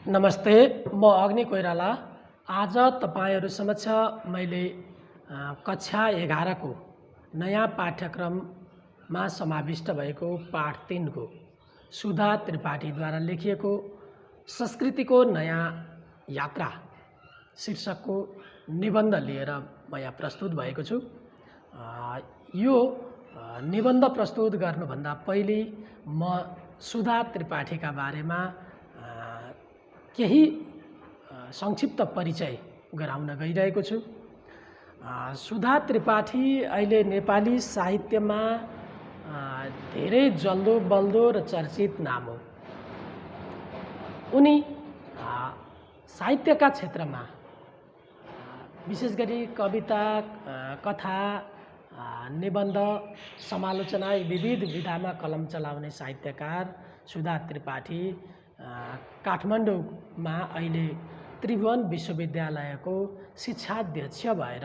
नमस्ते, म अग्नि कोइराला। आज तपाईहरु समक्ष मैले कक्षा 11 को नयाँ पाठ्यक्रममा समाविष्ट भएको पाठ 3 को सुधा त्रिपाठीद्वारा लेखिएको संस्कृतिको नयाँ यात्रा शीर्षकको निबन्ध लिएर म यहाँ प्रस्तुत भएको छु। यो निबन्ध प्रस्तुत गर्नुभन्दा पहिले म सुधा त्रिपाठीका बारेमा केही संक्षिप्त परिचय गराउन गइरहेको छु। सुधा त्रिपाठी अहिले नेपाली साहित्यमा धेरै जल्दो बल्दो र चर्चित नाम हो। उनी साहित्यका क्षेत्रमा विशेष गरी कविता, कथा, निबन्ध, समालोचना विविध विधामा कलम चलाउने साहित्यकार सुधा त्रिपाठी काठमाडौँमा अहिले त्रिभुवन विश्वविद्यालयको शिक्षाध्यक्ष भएर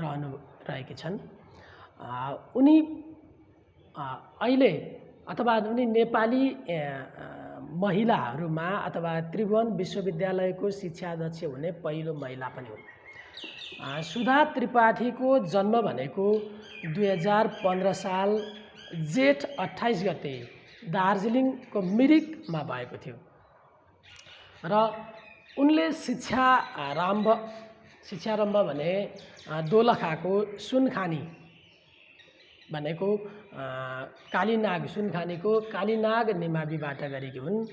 रहनुभएकी छन्। उनी अहिले अथवा उनी नेपाली महिलाहरूमा अथवा त्रिभुवन विश्वविद्यालयको शिक्षाध्यक्ष हुने पहिलो महिला पनि हुन्। सुधा त्रिपाठीको जन्म भनेको 2015 साल जेठ 28 गते दार्जिलिङको मिरिकमा भएको थियो र उनले शिक्षारम्भ भने दोलखाको सुनखानी भनेको कालीनाग सुनखानीको कालीनाग निमाविबाट गरेकी हुन्।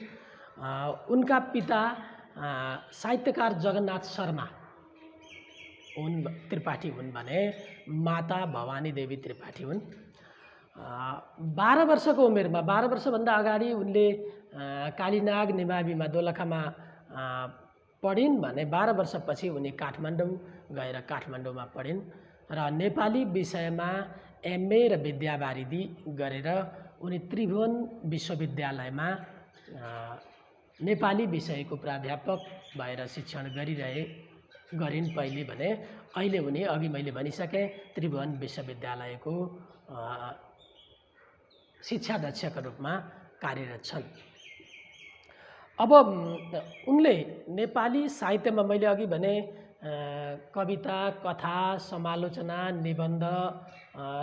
उनका पिता साहित्यकार जगन्नाथ शर्मा त्रिपाठी हुन् भने माता भवानी देवी त्रिपाठी हुन्। 12 वर्षको उमेरमा 12 वर्षभन्दा अगाडि उनले कालीनाग निमाविमा दोलखामा पढिन् भने 12 वर्षपछि उनी काठमाडौँ गएर काठमाडौँमा पढिन् र नेपाली विषयमा एमए र विद्यावारिधि गरेर उनी त्रिभुवन विश्वविद्यालयमा नेपाली विषयको प्राध्यापक भएर शिक्षण गरिन् पहिले भने अहिले उनी अघि मैले भनिसकेँ त्रिभुवन विश्वविद्यालयको शिक्षाध्यक्षका रूपमा कार्यरत छन्। अब उनले नेपाली साहित्यमा मैले अघि भने कविता, कथा, समालोचना, निबन्ध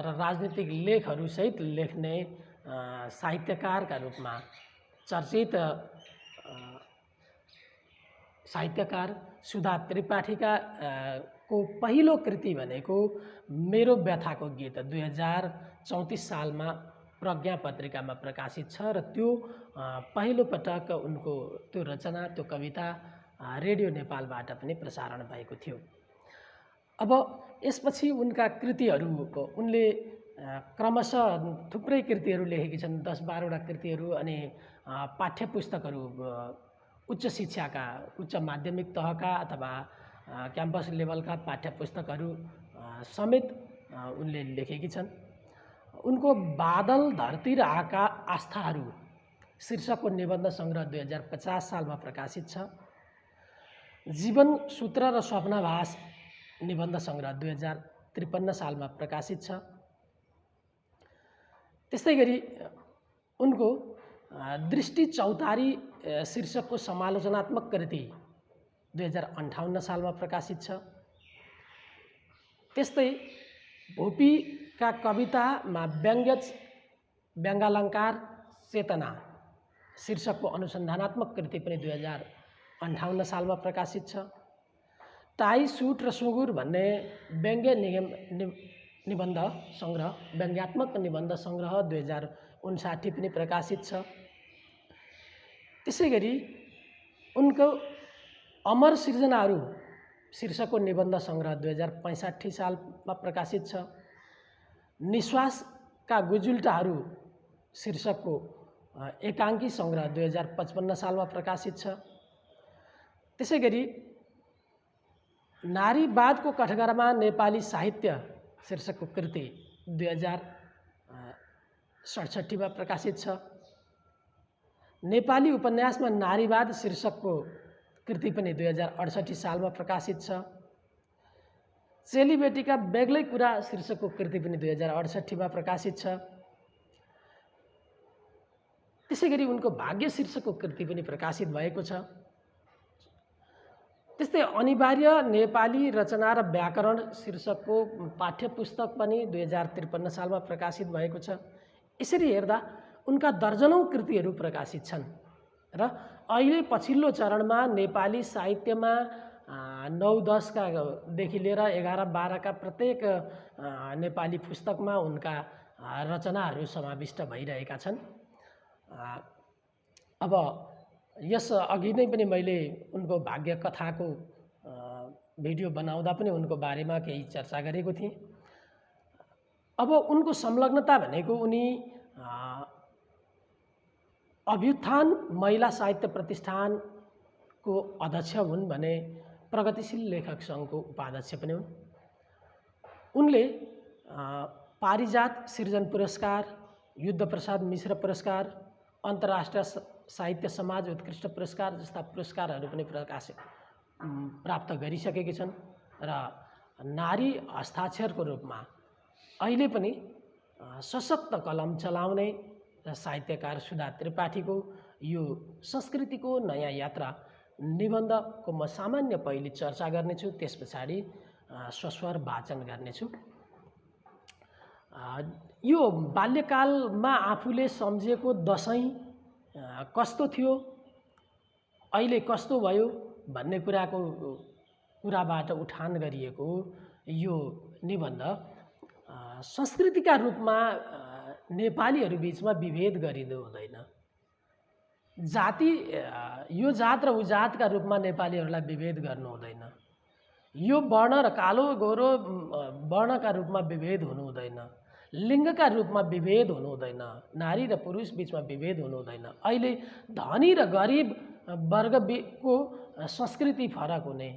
र राजनीतिक लेखहरूसहित लेख्ने साहित्यकारका रूपमा चर्चित साहित्यकार सुधा त्रिपाठीका को पहिलो कृति भनेको मेरो व्यथाको गीत 2034 सालमा प्रज्ञा पत्रिकामा प्रकाशित छ र त्यो पहिलो पटक उनको त्यो रचना त्यो कविता रेडियो नेपालबाट पनि प्रसारण भएको थियो। अब यसपछि उनका कृतिहरूको उनले क्रमशः थुप्रै कृतिहरू लेखेकी छन्, 10-12 वटा कृतिहरू अनि पाठ्यपुस्तकहरू उच्च शिक्षाका उच्च माध्यमिक तहका अथवा क्याम्पस लेभलका पाठ्यपुस्तकहरू समेत उनले लेखेकी छन्। उनको बादल धरती र आस्थाहरू शीर्षकको निबन्ध सङ्ग्रह 2050 सालमा प्रकाशित छ। जीवन सूत्र र स्वप्नाभास निबन्ध सङ्ग्रह 2053 सालमा प्रकाशित छ। त्यस्तै गरी उनको दृष्टि चौतारी शीर्षकको समालोचनात्मक कृति 2058 सालमा प्रकाशित छ। त्यस्तै भोपीका कवितामा व्यङ्गालङ्कार चेतना शीर्षकको अनुसन्धानात्मक कृति पनि 2058 सालमा प्रकाशित छ। टाई सुट र सुँगुर भन्ने निबन्ध सङ्ग्रह व्यङ्ग्यात्मक निबन्ध सङ्ग्रह 2059 पनि प्रकाशित छ। त्यसै गरी उनको अमर सिर्जनाहरू शीर्षकको निबन्ध सङ्ग्रह 2065 सालमा प्रकाशित छ। निश्वासका गुजुल्टाहरू शीर्षकको एकाङ्की सङ्ग्रह 2055 सालमा प्रकाशित छ। त्यसै गरी नारीवादको कठघरामा नेपाली साहित्य शीर्षकको कृति 2067 मा प्रकाशित छ। नेपाली उपन्यासमा नारीवाद शीर्षकको कृति पनि 2068 सालमा प्रकाशित छ। चेलीबेटीका बेग्लै कुरा शीर्षकको कृति पनि 2068 मा प्रकाशित छ। त्यसै गरी उनको भाग्य शीर्षकको कृति पनि प्रकाशित भएको छ। त्यस्तै अनिवार्य नेपाली रचना र व्याकरण शीर्षकको पाठ्यपुस्तक पनि 2053 सालमा प्रकाशित भएको छ। यसरी हेर्दा उनका दर्जनौँ कृतिहरू प्रकाशित छन् र अहिले पछिल्लो चरणमा नेपाली साहित्यमा 9-10 का देखि लिएर 11-12 का प्रत्येक नेपाली पुस्तकमा उनका रचनाहरू समाविष्ट भइरहेका छन्। अब यस अघि नै पनि मैले उनको भाग्य कथाको भिडियो बनाउँदा पनि उनको बारेमा केही चर्चा गरेको थिएँ। अब उनको संलग्नता भनेको उनी अभ्युत्थान महिला साहित्य प्रतिष्ठानको अध्यक्ष हुन् भने प्रगतिशील लेखक सङ्घको उपाध्यक्ष पनि हुन्। उनले पारिजात सृजन पुरस्कार, युद्धप्रसाद मिश्र पुरस्कार, अन्तर्राष्ट्रिय साहित्य समाज उत्कृष्ट पुरस्कार जस्ता पुरस्कारहरू पनि प्राप्त गरिसकेकी छन् र नारी हस्ताक्षरको रूपमा अहिले पनि सशक्त कलम चलाउने साहित्यकार सुधा त्रिपाठीको यो संस्कृतिको नयाँ यात्रा निबन्धको म सामान्य पहिले चर्चा गर्नेछु, त्यस पछाडि सस्वर वाचन गर्नेछु। यो बाल्यकालमा आफूले सम्झेको दशैं कस्तो थियो, अहिले कस्तो भयो भन्ने कुराबाट उठान गरिएको यो निबन्ध संस्कृतिका रूपमा नेपालीहरू बीचमा विभेद गरिनु हुँदैन। जाति यो जात र उ जातका रूपमा नेपालीहरूलाई विभेद गर्नु हुँदैन। यो वर्ण र कालो गोरो वर्णका रूपमा विभेद हुनु हुँदैन। लिङ्गका रूपमा विभेद हुनु हुँदैन। नारी र पुरुष बीचमा विभेद हुनु हुँदैन। अहिले धनी र गरिब वर्गको संस्कृति फरक हुने,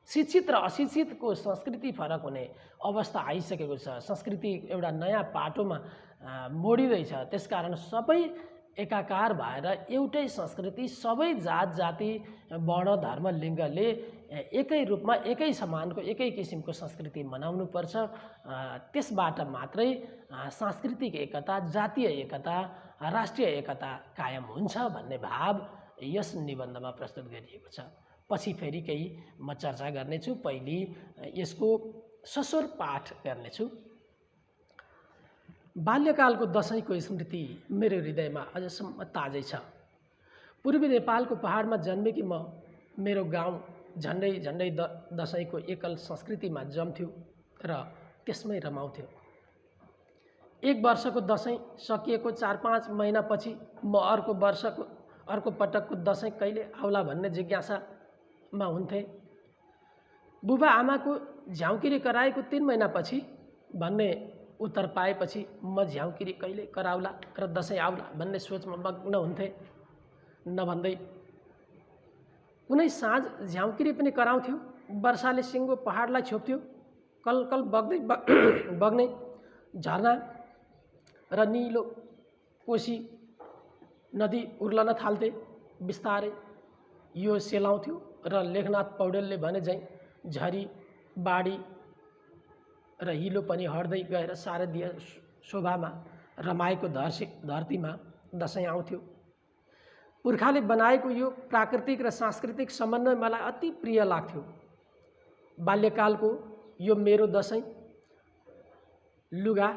शिक्षित र अशिक्षितको संस्कृति फरक हुने अवस्था आइसकेको छ। संस्कृति एउटा नयाँ पाटोमा मोडिँदैछ। त्यसकारण सबै एकाकार भएर एउटै संस्कृति, सबै जात जाति वर्ण धर्म लिङ्गले एकै रूपमा एकै समानको एकै किसिमको संस्कृति मनाउनुपर्छ। त्यसबाट मात्रै सांस्कृतिक एकता, जातीय एकता, राष्ट्रिय एकता कायम हुन्छ भन्ने भाव यस निबन्धमा प्रस्तुत गरिएको छ। पछि फेरि केही म चर्चा गर्नेछु। पहिले यसको सस्वर पाठ गर्नेछु। बाल्यकालको दशैंको स्मृति मेरो हृदयमा अझसम्म ताजै छ। पूर्वी नेपालको पहाडमा जन्मेकी म मेरो गाउँ झन्डै झन्डै दशैंको एकल संस्कृतिमा जम्थ्यो र त्यसमै रमाउँथ्यो। एक वर्षको दशैं सकिएको 4-5 महिनापछि म अर्को पटकको दशैं कहिले आउला भन्ने जिज्ञासामा हुन्थेँ। बुबा आमाको झ्याउकिरी कराएको 3 महिनापछि भन्ने उत्तर पाएपछि म झ्याउकिरी कहिले कराउला र दशैं आउला भन्ने सोचमा मग्न हुन्थेँ। नभन्दै कुनै साँझ झ्याउकिरी पनि कराउँथ्यो। वर्षाले सिङ्गो पहाडलाई छोप्थ्यो। कलकल बग्ने झरना र निलो कोशी नदी उर्लन थाल्थे। बिस्तारै यो सेलाउँथ्यो र लेखनाथ पौडेलले भने झैँ झरी बाढी र हिलो पनि हट्दै गएर शारदीय शोभामा रमाएको धरतीमा दशैं आउँथ्यो। पुर्खाले बनाएको यो प्राकृतिक र सांस्कृतिक समन्वय मलाई अति प्रिय लाग्थ्यो। बाल्यकालको यो मेरो दशैं लुगा,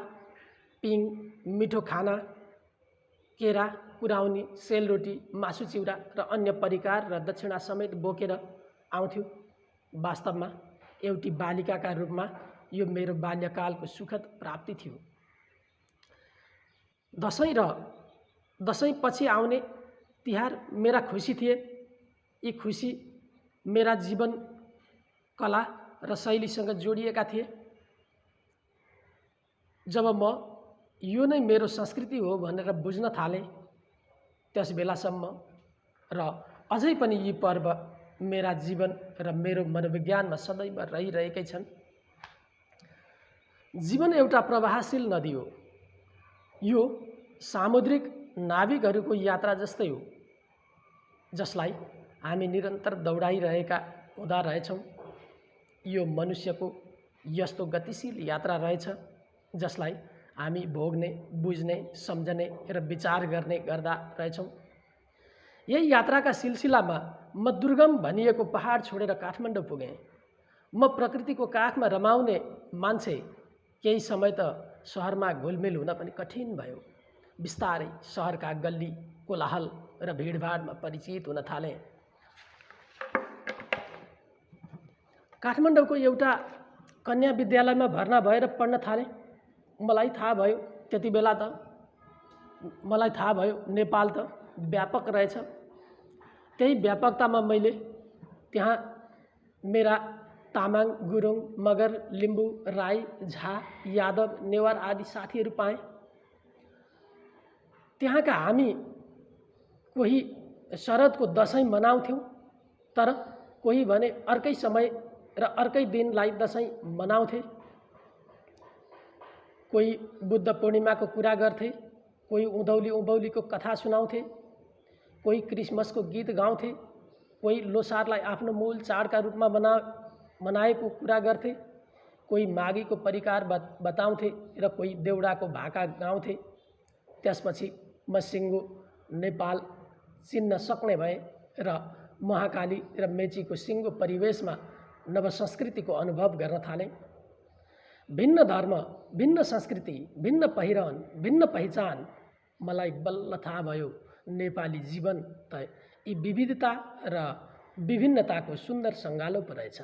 पिङ, मिठो खाना, केरा, कुराउनी, सेलरोटी, मासु चिउरा र अन्य परिकार र दक्षिणा समेत बोकेर आउँथ्यो। वास्तवमा एउटी बालिकाका रूपमा यो मेरो बाल्यकालको सुखद प्राप्ति थियो। दशैं र दशैं पछि आउने तिहार मेरा खुसी थिए। यी खुसी मेरा जीवन कला र शैलीसँग जोडिएका थिए। जब म यो नै मेरो संस्कृति हो भनेर बुझ्न थालेँ, त्यस बेलासम्म र अझै पनि यी पर्व मेरा जीवन र मेरो मनोविज्ञानमा सदैव रहिरहेकै छन्। जीवन एउटा प्रवाहशील नदी हो। यो सामुद्रिक नाविकहरूको यात्रा जस्तै हो, जसलाई हामी निरन्तर दौडाइरहेका हुँदा रहेछौँ। यो मनुष्यको यस्तो गतिशील यात्रा रहेछ जसलाई हामी भोग्ने, बुझ्ने, सम्झने र विचार गर्ने गर्दा रहेछौँ। यही यात्राका सिलसिलामा म दुर्गम भनिएको पहाड छोडेर काठमाडौँ पुगेँ। म प्रकृतिको काखमा रमाउने मान्छे केही समय त सहरमा घुलमिल हुन पनि कठिन भयो। बिस्तारै सहरका गल्ली कोलाहल र भिडभाडमा परिचित हुन थालेँ। काठमाडौँको एउटा कन्या विद्यालयमा भर्ना भएर पढ्न थालेँ। मलाई थाहा भयो नेपाल त व्यापक रहेछ। त्यही व्यापकतामा मैले त्यहाँ मेरा तामाङ, गुरुङ, मगर, लिम्बू, राई, झा, यादव, नेवार आदि साथीहरू पाएँ। त्यहाँका हामी कोही शरदको दसैँ मनाउँथ्यौँ, तर कोही भने अर्कै समय र अर्कै दिनलाई दसैँ मनाउँथे। कोही बुद्ध पूर्णिमाको कुरा गर्थे, कोही उँधौलीको कथा सुनाउँथे, कोही क्रिसमसको गीत गाउँथे, कोही लोसारलाई आफ्नो मूल चाडका रूपमा मनाएको कुरा गर्थे, कोही माघीको परिकार बताउँथे र कोही देउडाको भाका गाउँथे। त्यसपछि म सिङ्गो नेपाल चिन्न सक्ने भए र महाकाली र मेचीको सिङ्गो परिवेशमा नवसंस्कृतिको अनुभव गर्न थालेँ। भिन्न धर्म, भिन्न संस्कृति, भिन्न पहिरन, भिन्न पहिचान। मलाई बल्ल थाहा भयो नेपाली जीवन त यी विविधता र विभिन्नताको सुन्दर सङ्गालो पो रहेछ।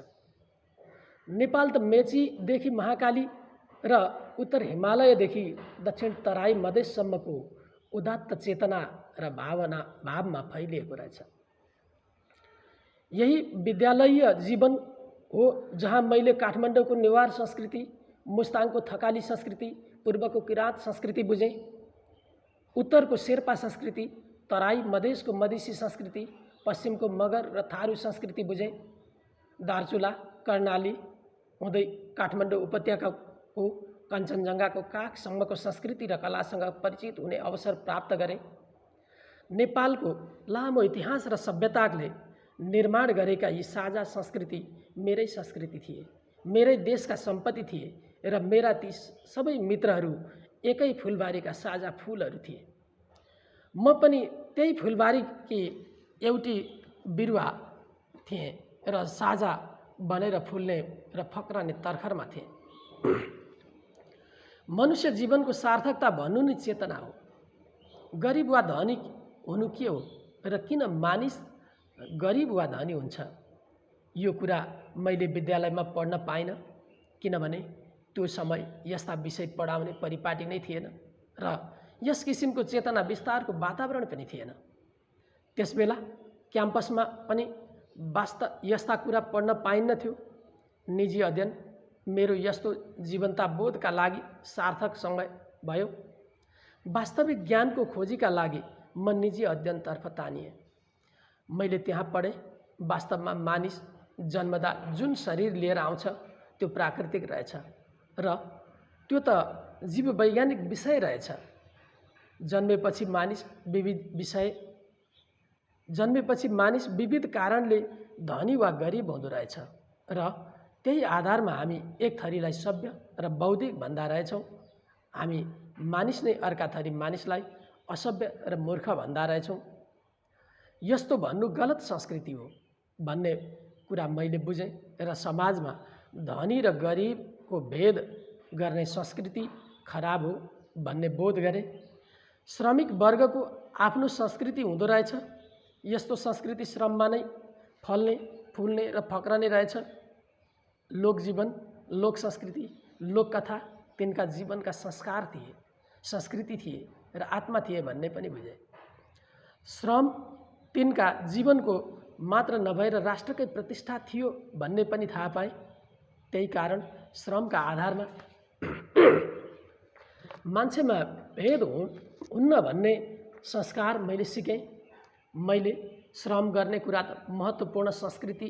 नेपाल त मेचीदेखि महाकाली र उत्तर हिमालयदेखि दक्षिण तराई मधेससम्मको उदात्त चेतना र भावमा फैलिएको रहेछ। यही विद्यालयीय जीवन हो जहाँ मैले काठमाडौँको नेवार संस्कृति, मुस्ताङको थकाली संस्कृति, पूर्वको किराँत संस्कृति बुझेँ, उत्तरको शेर्पा संस्कृति, तराई मधेसको मधेसी संस्कृति, पश्चिमको मगर र थारू संस्कृति बुझेँ। दार्चुला, कर्णाली हुँदै काठमाडौँ उपत्यकाको कञ्चनजङ्घाको काखसम्मको संस्कृति र कलासँग परिचित हुने अवसर प्राप्त गरेँ। नेपालको लामो इतिहास र सभ्यताले निर्माण गरेका यी साझा संस्कृति मेरै संस्कृति थिए, मेरै देशका सम्पत्ति थिए र मेरा ती सबै मित्रहरू एकै फुलबारीका साझा फुलहरू थिए। म पनि त्यही फुलबारीकी एउटी बिरुवा थिएँ र साझा बनेर फुल्ने र फक्रने तर्खरमा थिएँ। मनुष्य जीवनको सार्थकता भन्नु नै चेतना हो। गरिब वा धनी हुनु के हो र किन मानिस गरिब वा धनी हुन्छ, यो कुरा मैले विद्यालयमा पढ्न पाइनँ, किनभने त्यो समय यस्ता विषय पढाउने परिपाटी नै थिएन र यस किसिमको चेतना विस्तारको वातावरण पनि थिएन। त्यसबेला क्याम्पसमा पनि यस्ता कुरा पढ्न पाइन्न थियो। निजी अध्ययन मेरो यस्तो जीवनताबोधका लागि सार्थक समय भयो। वास्तविक ज्ञानको खोजीका लागि म निजी अध्ययनतर्फ तानिएँ। मैले त्यहाँ पढेँ, वास्तवमा मानिस जन्मदा जुन शरीर लिएर आउँछ त्यो प्राकृतिक रहेछ र त्यो त जीववैज्ञानिक विषय रहेछ। जन्मेपछि मानिस विविध कारणले धनी वा गरिब हुँदो रहेछ र त्यही आधारमा हामी एक थरीलाई सभ्य र बौद्धिक भन्दा रहेछौँ। हामी मानिस नै अर्का थरी मानिसलाई असभ्य र मूर्ख भन्दा रहेछौँ। यस्तो भन्नु गलत संस्कृति हो भन्ने कुरा मैले बुझेँ र समाजमा धनी र गरिबको भेद गर्ने संस्कृति खराब हो भन्ने बोध गरेँ। श्रमिक वर्गको आफ्नो संस्कृति हुँदो रहेछ। यस्तो संस्कृति श्रममा नै फल्ने, फुल्ने र फक्रने रहेछ। लोकजीवन, लोक संस्कृति, लोककथा तिनका जीवनका संस्कार थिए, संस्कृति थिए र आत्मा थिए भन्ने पनि बुझे। श्रम तिनका जीवनको मात्र नभएर राष्ट्रकै प्रतिष्ठा थियो भन्ने पनि थाहा पाएँ। त्यही कारण श्रमका आधारमा मान्छेमा भेद हुन्न भन्ने संस्कार मैले सिकेँ। मैले श्रम गर्ने कुरा त महत्त्वपूर्ण संस्कृति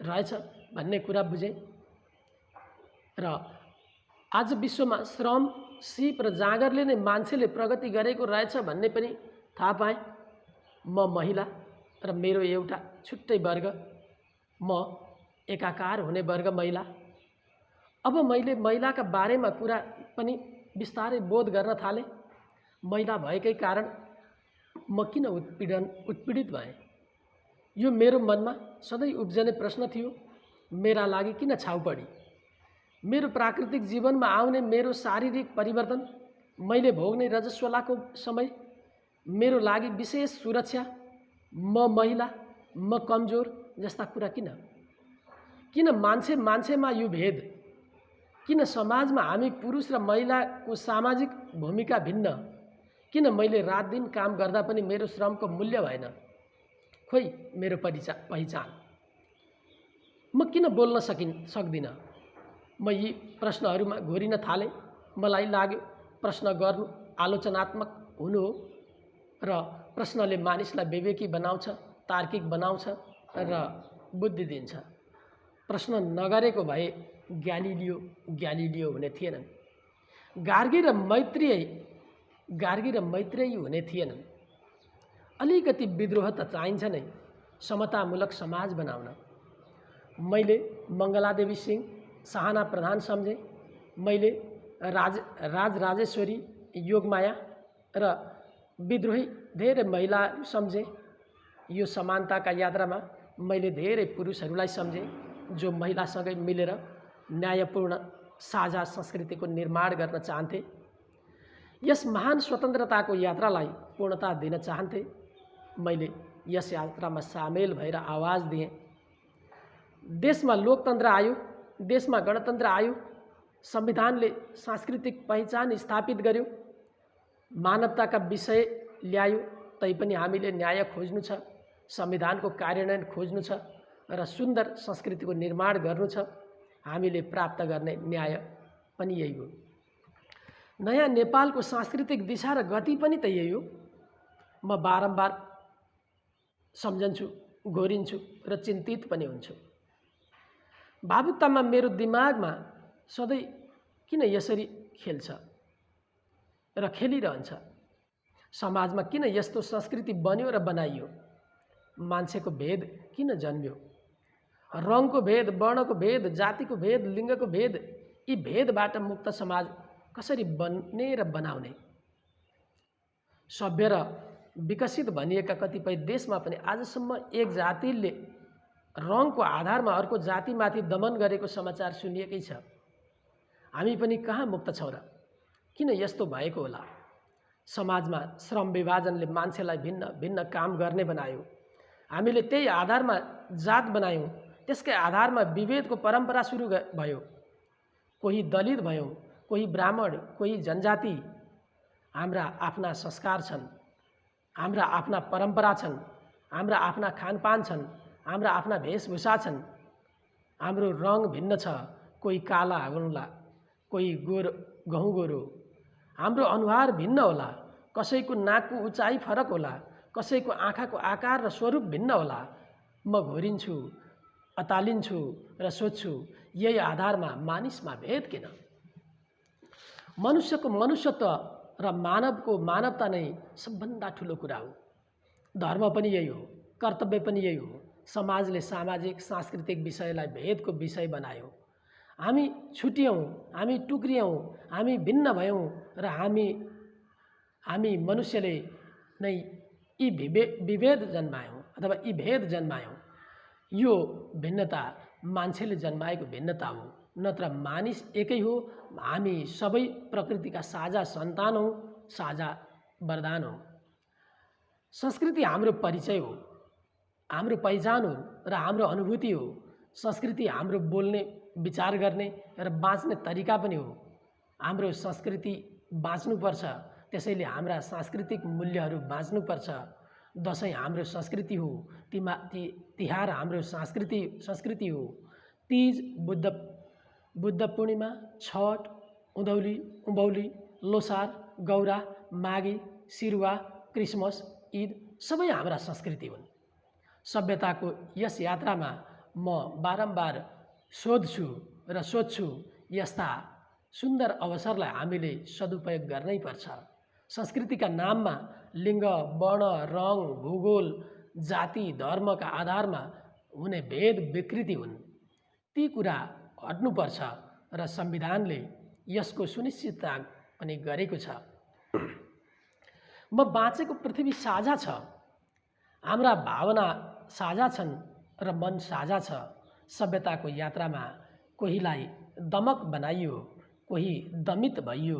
रहेछ भन्ने कुरा बुझेँ र आज विश्वमा श्रम, सिप र जाँगरले नै मान्छेले प्रगति गरेको रहेछ भन्ने पनि थाहा पाएँ। म महिला र मेरो एउटा छुट्टै वर्ग, म एकाकार हुने वर्ग महिला। अब मैले महिलाका बारेमा कुरा पनि बिस्तारै बोध गर्न थालेँ। महिला भएकै कारण म किन उत्पीडित भएँ? यो मेरो मनमा सधैँ उब्जने प्रश्न थियो। मेरा लागि किन छाउ पडी? मेरो प्राकृतिक जीवनमा आउने मेरो शारीरिक परिवर्तन, मैले भोग्ने रजस्वलाको समय, मेरो लागि विशेष सुरक्षा, म महिला, म कमजोर जस्ता कुरा किन? किन मान्छेमा यो भेद? किन समाजमा हामी पुरुष र महिलाको सामाजिक भूमिका भिन्न? किन मैले रात दिन काम गर्दा पनि मेरो श्रमको मूल्य भएन? खोइ मेरो पहिचान। म किन बोल्न सक्दिनँ? म यी प्रश्नहरूमा घोरिन थालेँ। मलाई लाग्यो प्रश्न गर्नु आलोचनात्मक हुनु हो र प्रश्नले मानिसलाई विवेकी बनाउँछ, तार्किक बनाउँछ र बुद्धि दिन्छ। प्रश्न नगरेको भए ग्यालिलियो हुने थिएनन्। गार्गी र मैत्रेयी हुने थिएनन्। अलिकति विद्रोह त चाहिन्छ नै समतामूलक समाज बनाउन। मैले मङ्गलादेवी सिंह, साहना प्रधान सम्झेँ। मैले राजराजेश्वरी, योगमाया र विद्रोही धेरै महिलाहरू सम्झेँ। यो समानताका यात्रामा मैले धेरै पुरुषहरूलाई सम्झेँ जो महिलासँगै मिलेर न्यायपूर्ण साझा संस्कृतिको निर्माण गर्न चाहन्थे। यस महान स्वतन्त्रताको यात्रालाई पूर्णता दिन चाहन्थे। मैले यस यात्रामा सामेल भएर आवाज दिएँ। देशमा लोकतन्त्र आयो, देशमा गणतन्त्र आयो, संविधानले सांस्कृतिक पहिचान स्थापित गर्यो, मानवताका विषय ल्यायो। तैपनि हामीले न्याय खोज्नु छ, संविधानको कार्यान्वयन खोज्नु छ र सुन्दर संस्कृतिको निर्माण गर्नु छ। हामीले प्राप्त गर्ने न्याय पनि यही हो। नयाँ नेपालको सांस्कृतिक दिशा र गति पनि त यही हो। म बारम्बार सम्झन्छु, घोरिन्छु र चिन्तित पनि हुन्छु। भावुकतामा मेरो दिमागमा सधैँ किन यसरी खेल्छ र खेलिरहन्छ? समाजमा किन यस्तो संस्कृति बन्यो र बनाइयो? मान्छेको भेद किन जन्म्यो? रङको भेद, वर्णको भेद, जातिको भेद, लिङ्गको भेद, यी भेदबाट मुक्त समाज कसरी बन्ने र बनाउने? सभ्य र विकसित भनिएका कतिपय देशमा पनि आजसम्म एक जातिले रङको आधारमा अर्को जातिमाथि दमन गरेको समाचार सुनिएकै छ। हामी पनि कहाँ मुक्त छौँ र? किन यस्तो भएको होला? समाजमा श्रम विभाजनले मान्छेलाई भिन्न भिन्न काम गर्ने बनायो। हामीले त्यही आधारमा जात बनायौँ। त्यसकै आधारमा विभेदको परम्परा सुरु भयो। कोही दलित भयौँ, कोही ब्राह्मण, कोही जनजाति। हाम्रा आफ्ना संस्कार छन्, हाम्रा आफ्ना परम्परा छन्, हाम्रा आफ्ना खानपान छन्, हाम्रा आफ्ना वेशभूषा छन्। हाम्रो रङ भिन्न छ। कोही काला होला, कोही गहुँ गोरो। हाम्रो अनुहार भिन्न होला, कसैको नाकको उचाइ फरक होला, कसैको आँखाको आकार र स्वरूप भिन्न होला। म घोरिन्छु, अतालिन्छु र सोध्छु, यही आधारमा मानिसमा भेद किन? मनुष्यको मनुष्यत्व र मानवको मानवता नै सबभन्दा ठुलो कुरा हो। धर्म पनि यही हो, कर्तव्य पनि यही हो। समाजले सामाजिक सांस्कृतिक विषयलाई भेदको विषय बनायो। हामी छुट्यौँ, हामी टुक्रियौँ, हामी भिन्न भयौँ र हामी मनुष्यले नै यी विभेद जन्मायौँ अथवा यी भेद जन्मायौँ। यो भिन्नता मान्छेले जन्माएको भिन्नता हो, नत्र मानिस एकै हो। हामी सबै प्रकृतिका साझा सन्तान हौँ, साझा वरदान हौँ। संस्कृति हाम्रो परिचय हो, हाम्रो पहिचान हो र हाम्रो अनुभूति हो। संस्कृति हाम्रो बोल्ने, विचार गर्ने र बाँच्ने तरिका पनि हो। हाम्रो संस्कृति बाँच्नुपर्छ, त्यसैले हाम्रा सांस्कृतिक मूल्यहरू बाँच्नुपर्छ। दसैँ हाम्रो संस्कृति हो, तिहार हाम्रो संस्कृति हो। तीज, बुद्ध पूर्णिमा, छठ, उँभौली, लोसार, गौरा, माघी, सिरुवा, क्रिसमस, ईद सबै हाम्रा संस्कृति हुन्। सभ्यताको यस यात्रामा म बारम्बार सोध्छु र सोध्छु, यस्ता सुन्दर अवसरलाई हामीले सदुपयोग गर्नै पर्छ। संस्कृतिका नाममा लिङ्ग, वर्ण, रङ, भूगोल, जाति, धर्मका आधारमा हुने भेद विकृति हुन्। ती कुरा हट्नुपर्छ र संविधानले यसको सुनिश्चितता पनि गरेको छ। म बाँचेको पृथ्वी साझा छ, हाम्रा भावना साझा छन् र मन साझा छ। सभ्यताको यात्रामा कोहीलाई दमक बनाइयो, कोही दमित भइयो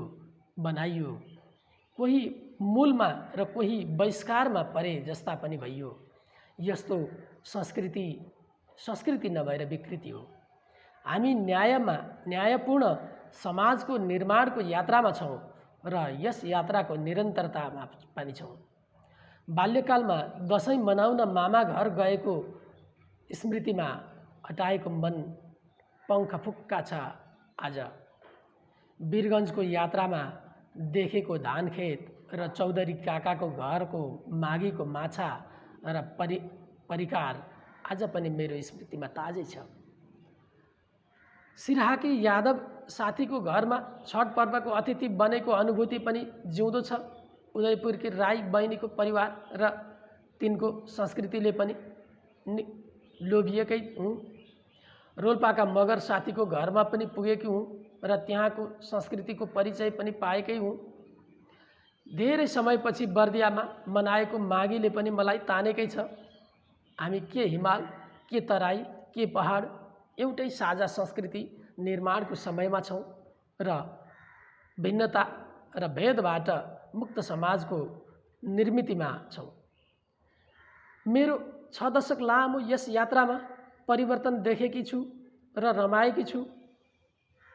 बनाइयो, कोही मूलमा र कोही बहिष्कारमा परे जस्ता पनि भइयो। यस्तो संस्कृति नभएर विकृति हो। हामी न्यायपूर्ण समाजको निर्माणको यात्रामा छौँ र यस यात्राको निरन्तरतामा पनि छौँ। बाल्यकालमा दसैँ मनाउन मामा घर गएको स्मृतिमा हटाएको मन पङ्ख फुक्का छ आज। वीरगन्जको यात्रामा देखेको धानखेत र चौधरी काकाको घरको माघीको माछा र परिकार आज पनि मेरो स्मृतिमा ताजै छ। सिराहाकी यादव साथीको घरमा छठ पर्वको अतिथि बनेको अनुभूति पनि जिउँदो छ। उदयपुरकी राई बहिनीको परिवार र तिनको संस्कृतिले पनि लोभिएकै हुँ। रोल्पाका मगर साथीको घरमा पनि पुगेकी हुँ र त्यहाँको संस्कृतिको परिचय पनि पाएकै हुँ। धेरै समयपछि बर्दियामा मनाएको माघीले पनि मलाई तानेकै छ। हामी के हिमाल, के तराई, के पहाड, एउटै साझा संस्कृति निर्माणको समयमा छौँ र भिन्नता र भेदबाट मुक्त समाजको निर्मितिमा छौँ। मेरो 6 दशक लामो यस यात्रामा परिवर्तन देखेकी छु र रमाएकी छु।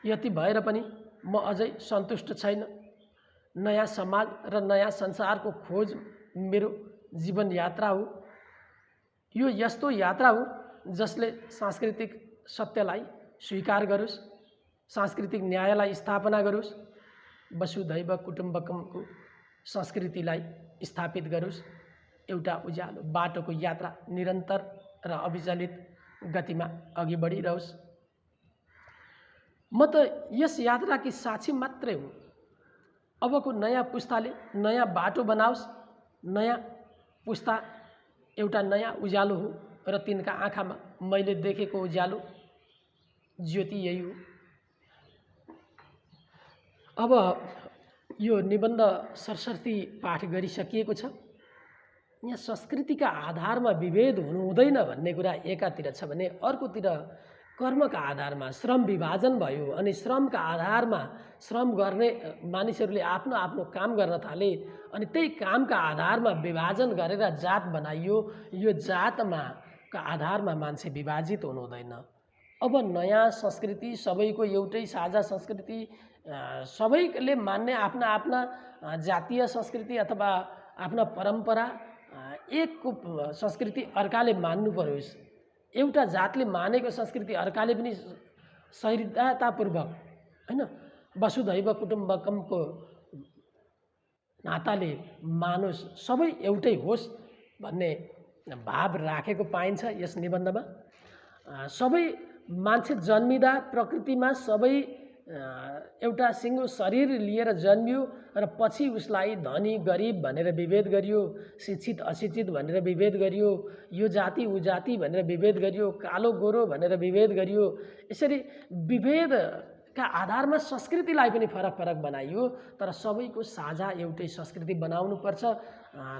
यति भएर पनि म अझै सन्तुष्ट छैन। नयाँ समाज र नयाँ संसारको खोज मेरो जीवन यात्रा हो। यो यस्तो यात्रा हो जसले सांस्कृतिक सत्यलाई स्वीकार गरोस्, सांस्कृतिक न्यायलाई स्थापना गरोस्, वसुधैव कुटुम्बकमको संस्कृतिलाई स्थापित गरोस्। एउटा उज्यालो बाटोको यात्रा निरन्तर र अविचलित गतिमा अघि बढिरहोस्। म त यस यात्राकी साक्षी मात्रै हुँ। अबको नयाँ पुस्ताले नयाँ बाटो बनाओस्। नयाँ पुस्ता एउटा नयाँ उज्यालो हो र तिनका आँखामा मैले देखेको उज्यालो ज्योति यही हो। अब यो निबन्ध सरसर्ती पाठ गरिसकिएको छ। यहाँ संस्कृतिका आधारमा विभेद हुनु हुँदैन भन्ने कुरा एकातिर छ भने अर्कोतिर कर्मका आधारमा श्रम विभाजन भयो अनि श्रमका आधारमा श्रम गर्ने मानिसहरूले आफ्नो आफ्नो काम गर्न थाले अनि त्यही कामका आधारमा विभाजन गरेर जात बनाइयो। यो जातमा का आधारमा मान्छे विभाजित हुनु हुँदैन। अब नयाँ संस्कृति, सबैको एउटै साझा संस्कृति, सबैले मान्ने आफ्ना आफ्ना जातीय संस्कृति अथवा आफ्ना परम्परा, एकको संस्कृति अर्काले मान्नु पर्यो। एउटा जातले मानेको संस्कृति अर्काले पनि सहिष्णुतापूर्वक हैन वसुधैव कुटुम्बकमको नाताले मानोस्, सबै एउटै होस् भन्ने भाव राखेको पाइन्छ यस निबन्धमा। सबै मान्छे जन्मिँदा प्रकृतिमा सबै एउटा सिङ्गो शरीर लिएर जन्मियो र पछि उसलाई धनी गरिब भनेर विभेद गरियो, शिक्षित अशिक्षित भनेर विभेद गरियो, यो जाति ऊ जाति भनेर विभेद गरियो, कालो गोरो भनेर विभेद गरियो। यसरी विभेदका आधारमा संस्कृतिलाई पनि फरक फरक बनाइयो। तर सबैको साझा एउटै संस्कृति बनाउनुपर्छ।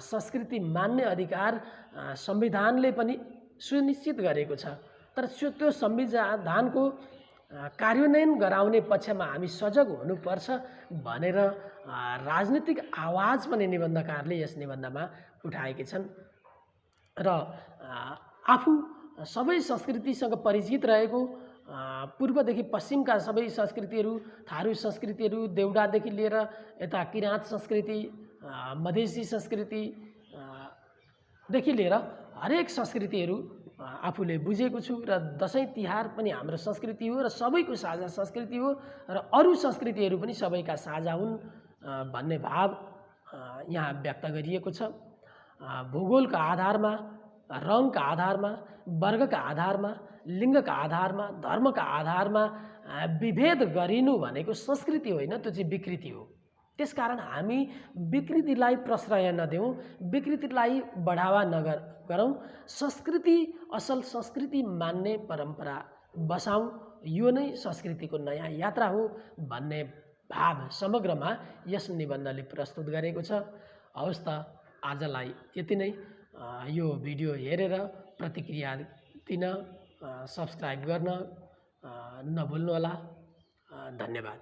संस्कृति मान्ने अधिकार संविधानले पनि सुनिश्चित गरेको छ। तर त्यो संविधानको कार्यान्वयन गराउने पक्षमा हामी सजग हुनुपर्छ भनेर राजनीतिक आवाज पनि निबन्धकारले यस निबन्धमा उठाएकी छन्। र आफू सबै संस्कृतिसँग परिचित रहेको, पूर्वदेखि पश्चिमका सबै संस्कृतिहरू, थारू संस्कृतिहरू, देउडादेखि लिएर यता किराँत संस्कृति, मधेसी संस्कृतिदेखि लिएर हरेक संस्कृतिहरू आफूले बुझेको छु र दसैँ तिहार पनि हाम्रो संस्कृति हो र सबैको साझा संस्कृति हो र अरू संस्कृतिहरू पनि सबैका साझा हुन् भन्ने भाव यहाँ व्यक्त गरिएको छ। भूगोलका आधारमा, रङका आधारमा, वर्गका आधारमा, लिङ्गका आधारमा, धर्मका आधारमा विभेद गरिनु भनेको संस्कृति होइन, त्यो चाहिँ विकृति हो। त्यसकारण हामी विकृतिलाई प्रश्रय नदेऊ, विकृतिलाई बढावा गरौँ, संस्कृति असल संस्कृति मान्ने परम्परा बसाउँ। यो नै संस्कृतिको नयाँ यात्रा हो भन्ने भाव समग्रमा यस निबन्धले प्रस्तुत गरेको छ। हवस् त आजलाई यति नै। यो भिडियो हेरेर प्रतिक्रिया दिन सब्सक्राइब गर्न नभुल्नुहोला। धन्यवाद।